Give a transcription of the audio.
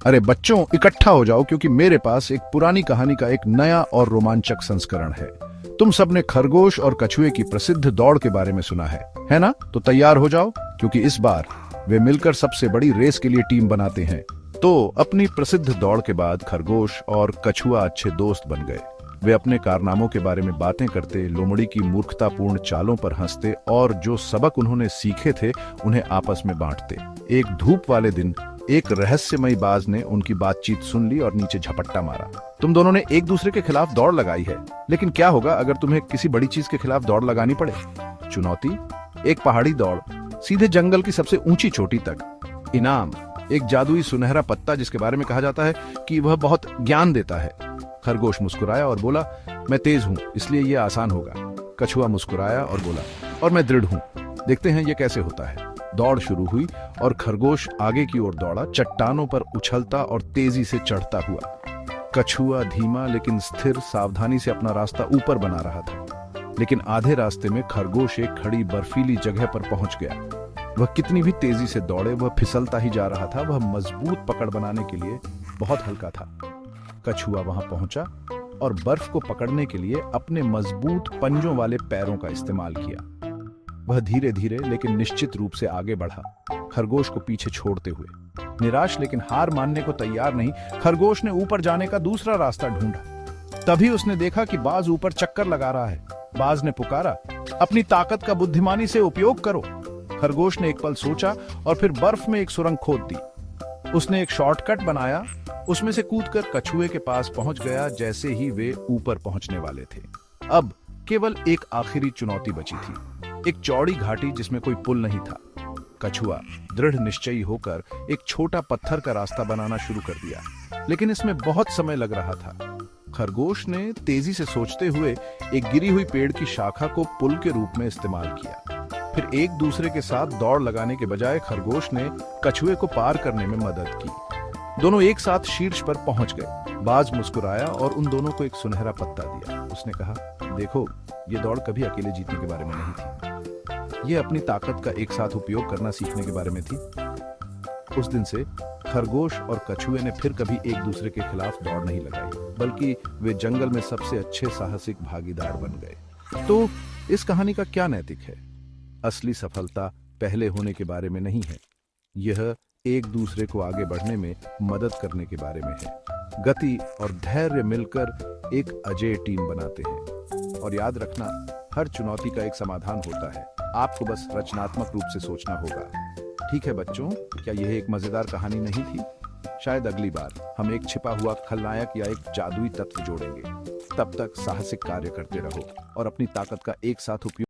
अरे बच्चों, इकट्ठा हो जाओ क्योंकि मेरे पास एक पुरानी कहानी का एक नया और रोमांचक संस्करण है। तुम सबने खरगोश और कछुए की प्रसिद्ध दौड़ के बारे में सुना है ना? तो तैयार हो जाओ क्योंकि इस बार वे मिलकर सबसे बड़ी रेस के लिए टीम बनाते हैं। तो अपनी प्रसिद्ध दौड़ के बाद खरगोश और कछुआ अच्छे दोस्त बन गए। वे अपने कारनामों के बारे में बातें करते, लोमड़ी की मूर्खतापूर्ण चालों पर हंसते और जो सबक उन्होंने सीखे थे उन्हें आपस में बांटते। एक धूप वाले दिन एक रहस्यमयी बाज ने उनकी बातचीत सुन ली और नीचे झपट्टा मारा। तुम दोनों ने एक दूसरे के खिलाफ दौड़ लगाई है, लेकिन क्या होगा अगर तुम्हें किसी बड़ी चीज के खिलाफ दौड़ लगानी पड़े? चुनौती, एक पहाड़ी दौड़ सीधे जंगल की सबसे ऊंची चोटी तक। इनाम, एक जादुई सुनहरा पत्ता जिसके बारे में कहा जाता है कि वह बहुत ज्ञान देता है। खरगोश मुस्कुराया और बोला, मैं तेज हूं इसलिए यह आसान होगा। कछुआ मुस्कुराया और बोला, और मैं दृढ़ हूं, देखते हैं यह कैसे होता है। दौड़ शुरू हुई और खरगोश आगे की ओर दौड़ा, चट्टानों पर उछलता और तेजी से चढ़ता हुआ। कछुआ धीमा लेकिन स्थिर सावधानी से अपना रास्ता ऊपर बना रहा था। लेकिन आधे रास्ते में खरगोश एक खड़ी बर्फीली जगह पर पहुंच गया। वह कितनी भी तेजी से दौड़े, वह फिसलता ही जा रहा था। वह मजबूत पकड़ बनाने के लिए बहुत हल्का था। कछुआ वहां पहुंचा और बर्फ को पकड़ने के लिए अपने मजबूत पंजों वाले पैरों का इस्तेमाल किया। वह धीरे धीरे लेकिन निश्चित रूप से आगे बढ़ा, खरगोश को पीछे छोड़ते हुए। निराश लेकिन हार मानने को तैयार नहीं, खरगोश ने ऊपर जाने का दूसरा रास्ता ढूंढा। तभी उसने देखा कि बाज ऊपर चक्कर लगा रहा है। बाज ने पुकारा, अपनी ताकत का बुद्धिमानी से उपयोग करो। खरगोश ने एक पल सोचा और फिर बर्फ में एक सुरंग खोद दी। उसने एक शॉर्टकट बनाया, उसमें से कूदकर कछुए के पास पहुंच गया जैसे ही वे ऊपर पहुंचने वाले थे। अब केवल एक आखिरी चुनौती बची थी, एक चौड़ी घाटी जिसमें कोई पुल नहीं था। कछुआ दृढ़ निश्चयी होकर एक छोटा पत्थर का रास्ता बनाना शुरू कर दिया, लेकिन इसमें बहुत समय लग रहा था। खरगोश ने तेजी से सोचते हुए एक गिरी हुई पेड़ की शाखा को पुल के रूप में इस्तेमाल किया। फिर एक दूसरे के साथ दौड़ लगाने के बजाय खरगोश ने कछुए को पार करने में मदद की। दोनों एक साथ शीर्ष पर पहुंच गए। बाज मुस्कुराया और उन दोनों को एक सुनहरा पत्ता दिया। उसने कहा, देखो, ये दौड़ कभी अकेले जीतने के बारे में नहीं थी, ये अपनी ताकत का एक साथ उपयोग करना सीखने के बारे में थी। उस दिन से खरगोश और कछुए ने फिर कभी एक दूसरे के खिलाफ दौड़ नहीं लगाई, बल्कि वे जंगल में सबसे अच्छे साहसिक भागीदार बन गए। तो इस कहानी का क्या नैतिक है? असली सफलता पहले होने के बारे में नहीं है, यह एक दूसरे को आगे बढ़ने में मदद करने के बारे में है। गति और धैर्य मिलकर एक अजेय टीम बनाते हैं। और याद रखना, हर चुनौती का एक समाधान होता है, आपको बस रचनात्मक रूप से सोचना होगा। ठीक है बच्चों, क्या यह एक मजेदार कहानी नहीं थी? शायद अगली बार हम एक छिपा हुआ खलनायक या एक जादुई तत्व जोड़ेंगे। तब तक साहसिक कार्य करते रहो और अपनी ताकत का एक साथ उपयोग